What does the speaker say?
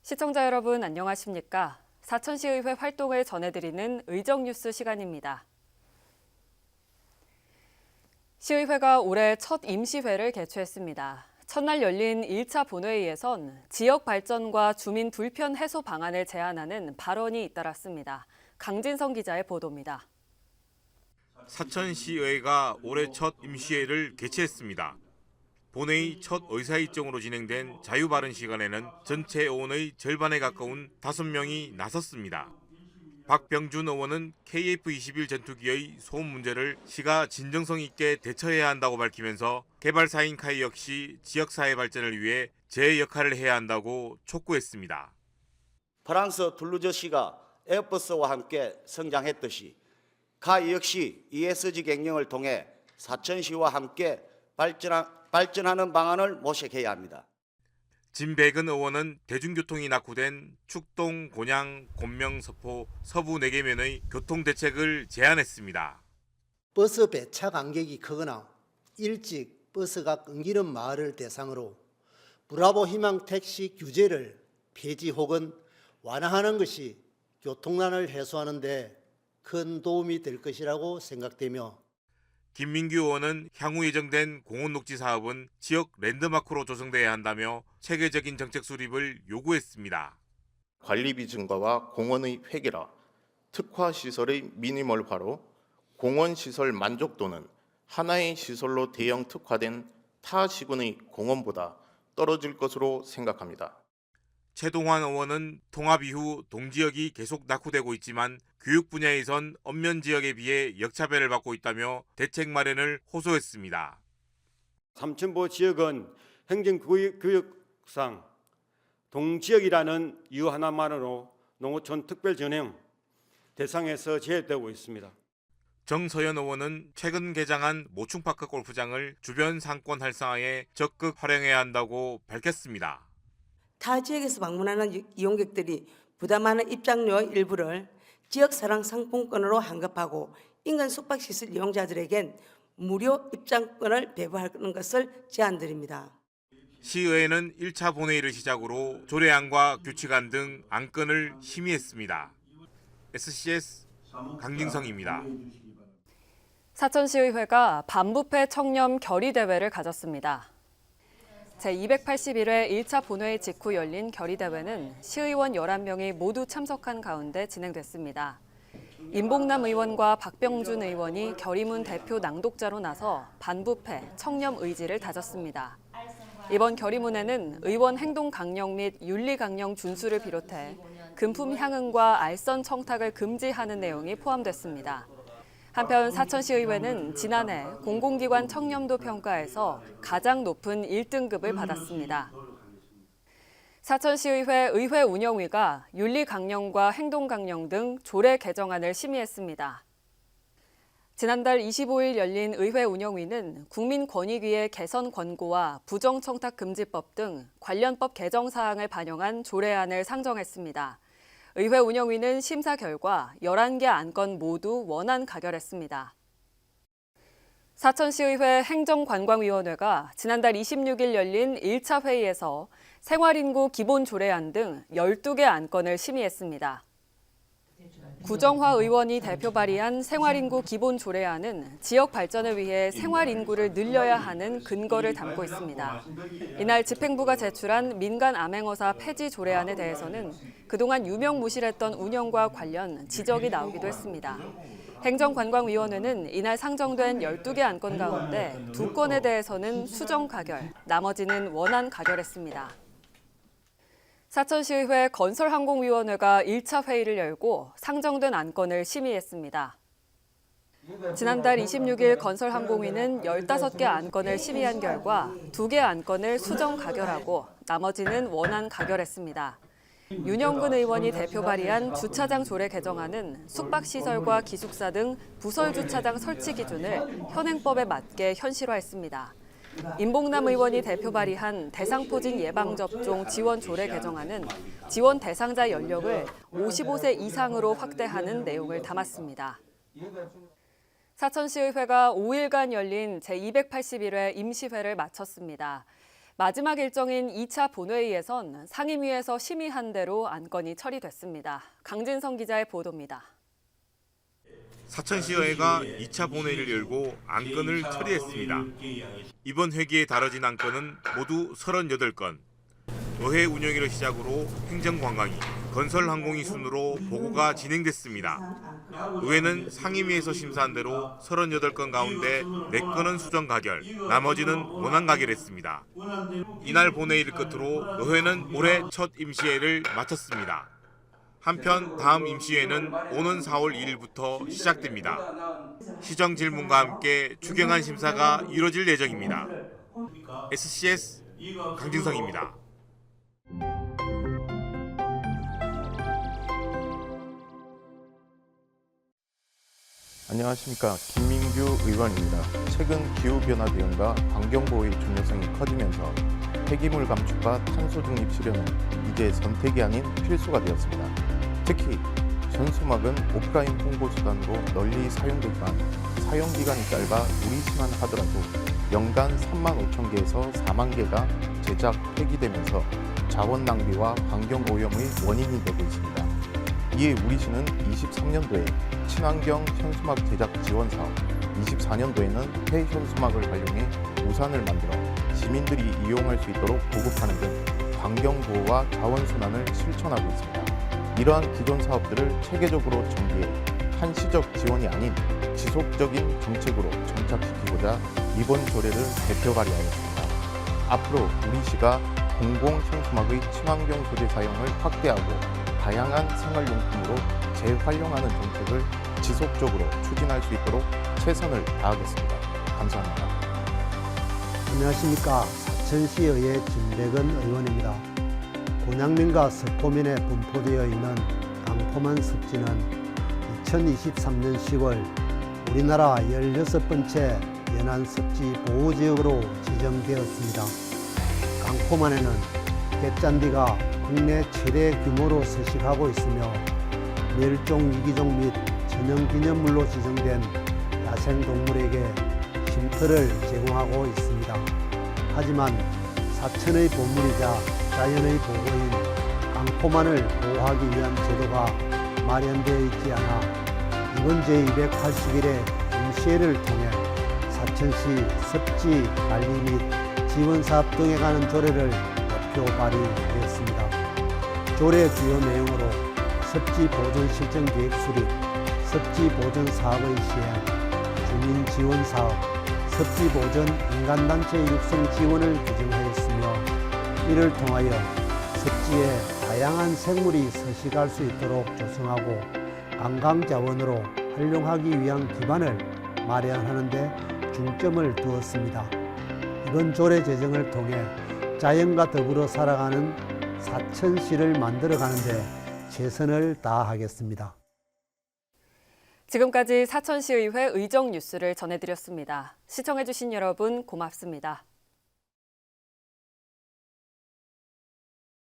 시청자 여러분 안녕하십니까? 사천시의회 활동을 전해드리는 의정뉴스 시간입니다. 시의회가 올해 첫 임시회를 개최했습니다. 첫날 열린 1차 본회의에선 지역 발전과 주민 불편 해소 방안을 제안하는 발언이 잇따랐습니다. 강진성 기자의 보도입니다. 사천시의회가 올해 첫 임시회를 개최했습니다. 본회의 첫 의사일정으로 진행된 자유발언 시간에는 전체 의원의 절반에 가까운 5명이 나섰습니다. 박병준 의원은 KF-21 전투기의 소음 문제를 시가 진정성 있게 대처해야 한다고 밝히면서 개발사인 카이 역시 지역사회 발전을 위해 제 역할을 해야 한다고 촉구했습니다. 프랑스 툴루즈시가 에어버스와 함께 성장했듯이 카이 역시 ESG 경영을 통해 사천시와 함께 발전하는 방안을 모색해야 합니다. 진백은 의원은 대중교통이 낙후된 축동, 곤양, 곤명, 서포, 서부 4개면의 교통대책을 제안했습니다. 버스 배차 간격이 크거나 일찍 버스가 끊기는 마을을 대상으로 브라보 희망 택시 규제를 폐지 혹은 완화하는 것이 교통난을 해소하는 데 큰 도움이 될 것이라고 생각되며 김민규 의원은 향후 예정된 공원녹지 사업은 지역 랜드마크로 조성돼야 한다며 체계적인 정책 수립을 요구했습니다. 관리비 증가와 공원의 획일화, 특화 시설의 미니멀화로 공원 시설 만족도는 하나의 시설로 대형 특화된 타 시군의 공원보다 떨어질 것으로 생각합니다. 최동환 의원은 통합 이후 동지역이 계속 낙후되고 있지만 교육 분야에선 읍면 지역에 비해 역차별을 받고 있다며 대책 마련을 호소했습니다. 삼천포 지역은 행정교육상 동지역이라는 이유 하나만으로 농어촌 특별전형 대상에서 제외되고 있습니다. 정서연 의원은 최근 개장한 모충파크 골프장을 주변 상권 활성화에 적극 활용해야 한다고 밝혔습니다. 타 지역에서 방문하는 이용객들이 부담하는 입장료 일부를 지역사랑 상품권으로 환급하고 인근 숙박시설 이용자들에겐 무료 입장권을 배부하는 것을 제안드립니다. 시의회는 1차 본회의를 시작으로 조례안과 규칙안 등 안건을 심의했습니다. SCS 강진성입니다. 사천시의회가 반부패 청렴 결의대회를 가졌습니다. 제281회 1차 본회의 직후 열린 결의대회는 시의원 11명이 모두 참석한 가운데 진행됐습니다. 임봉남 의원과 박병준 의원이 결의문 대표 낭독자로 나서 반부패, 청렴 의지를 다졌습니다. 이번 결의문에는 의원 행동 강령 및 윤리 강령 준수를 비롯해 금품 향응과 알선 청탁을 금지하는 내용이 포함됐습니다. 한편 사천시의회는 지난해 공공기관 청렴도 평가에서 가장 높은 1등급을 받았습니다. 사천시의회 의회운영위가 윤리강령과 행동강령 등 조례 개정안을 심의했습니다. 지난달 25일 열린 의회운영위는 국민권익위의 개선 권고와 부정청탁금지법 등 관련법 개정 사항을 반영한 조례안을 상정했습니다. 의회 운영위는 심사 결과 11개 안건 모두 원안 가결했습니다. 사천시의회 행정관광위원회가 지난달 26일 열린 1차 회의에서 생활인구 기본조례안 등 12개 안건을 심의했습니다. 구정화 의원이 대표 발의한 생활인구 기본조례안은 지역 발전을 위해 생활인구를 늘려야 하는 근거를 담고 있습니다. 이날 집행부가 제출한 민간 암행어사 폐지 조례안에 대해서는 그동안 유명무실했던 운영과 관련 지적이 나오기도 했습니다. 행정관광위원회는 이날 상정된 12개 안건 가운데 2건에 대해서는 수정 가결, 나머지는 원안 가결했습니다. 사천시의회 건설항공위원회가 1차 회의를 열고 상정된 안건을 심의했습니다. 지난달 26일 건설항공위는 15개 안건을 심의한 결과 2개 안건을 수정 가결하고 나머지는 원안 가결했습니다. 윤영근 의원이 대표 발의한 주차장 조례 개정안은 숙박시설과 기숙사 등 부설 주차장 설치 기준을 현행법에 맞게 현실화했습니다. 임봉남 의원이 대표 발의한 대상포진 예방접종 지원 조례 개정안은 지원 대상자 연령을 55세 이상으로 확대하는 내용을 담았습니다. 사천시의회가 5일간 열린 제281회 임시회를 마쳤습니다. 마지막 일정인 2차 본회의에선 상임위에서 심의한 대로 안건이 처리됐습니다. 강진성 기자의 보도입니다. 사천시의회가 2차 본회의를 열고 안건을 처리했습니다. 이번 회기에 다뤄진 안건은 모두 38건. 의회 운영위를 시작으로 행정관광위, 건설항공위 순으로 보고가 진행됐습니다. 의회는 상임위에서 심사한 대로 38건 가운데 4건은 수정 가결, 나머지는 원안 가결했습니다. 이날 본회의를 끝으로 의회는 올해 첫 임시회를 마쳤습니다. 한편 다음 임시회는 오는 4월 2일부터 시작됩니다. 시정 질문과 함께 추경안 심사가 이뤄질 예정입니다. SCS 강진성입니다. 안녕하십니까. 김민규 의원입니다. 최근 기후변화 대응과 환경보호의 중요성이 커지면서 폐기물 감축과 탄소 중립 실현은 이제 선택이 아닌 필수가 되었습니다. 특히 현수막은 오프라인 홍보 수단으로 널리 사용되지만 사용기간이 짧아 우리시만 하더라도 연간 3만 5천 개에서 4만 개가 제작, 폐기되면서 자원 낭비와 환경 오염의 원인이 되고 있습니다. 이에 우리시는 23년도에 친환경 현수막 제작 지원 사업, 24년도에는 폐현수막을 활용해 우산을 만들어 시민들이 이용할 수 있도록 보급하는 등 환경 보호와 자원 순환을 실천하고 있습니다. 이러한 기존 사업들을 체계적으로 전개해 한시적 지원이 아닌 지속적인 정책으로 정착시키고자 이번 조례를 대표 발의하였습니다. 앞으로 우리시가 공공 현수막의 친환경 소재 사용을 확대하고 다양한 생활용품으로 재활용하는 정책을 지속적으로 추진할 수 있도록 최선을 다하겠습니다. 감사합니다. 안녕하십니까. 사천시의회 김백은 의원입니다. 곤양면과 석고면에 분포되어 있는 강포만 습지는 2023년 10월 우리나라 16번째 연안 습지 보호지역으로 지정되었습니다. 강포만에는 갯잔디가 국내 최대 규모로 서식하고 있으며 멸종 위기종 및 천연기념물로 지정된 야생동물에게 쉼터를 제공하고 있습니다. 하지만 사천의 보물이자 자연의 보고인 강포만을 보호하기 위한 제도가 마련되어 있지 않아 이번 제281회 임시회를 통해 사천시 습지 관리 및 지원사업 등에 관한 조례를 대표 발의되었습니다. 조례 주요 내용으로 습지 보존 실정 계획 수립, 습지 보존 사업의 시행, 주민 지원 사업, 습지 보존 인간단체 육성 지원을 규정하였으며 이를 통하여 습지에 다양한 생물이 서식할 수 있도록 조성하고 관광자원으로 활용하기 위한 기반을 마련하는 데 중점을 두었습니다. 이번 조례 제정을 통해 자연과 더불어 살아가는 사천시를 만들어가는 데 최선을 다하겠습니다. 지금까지 사천시의회 의정 뉴스를 전해드렸습니다. 시청해주신 여러분 고맙습니다.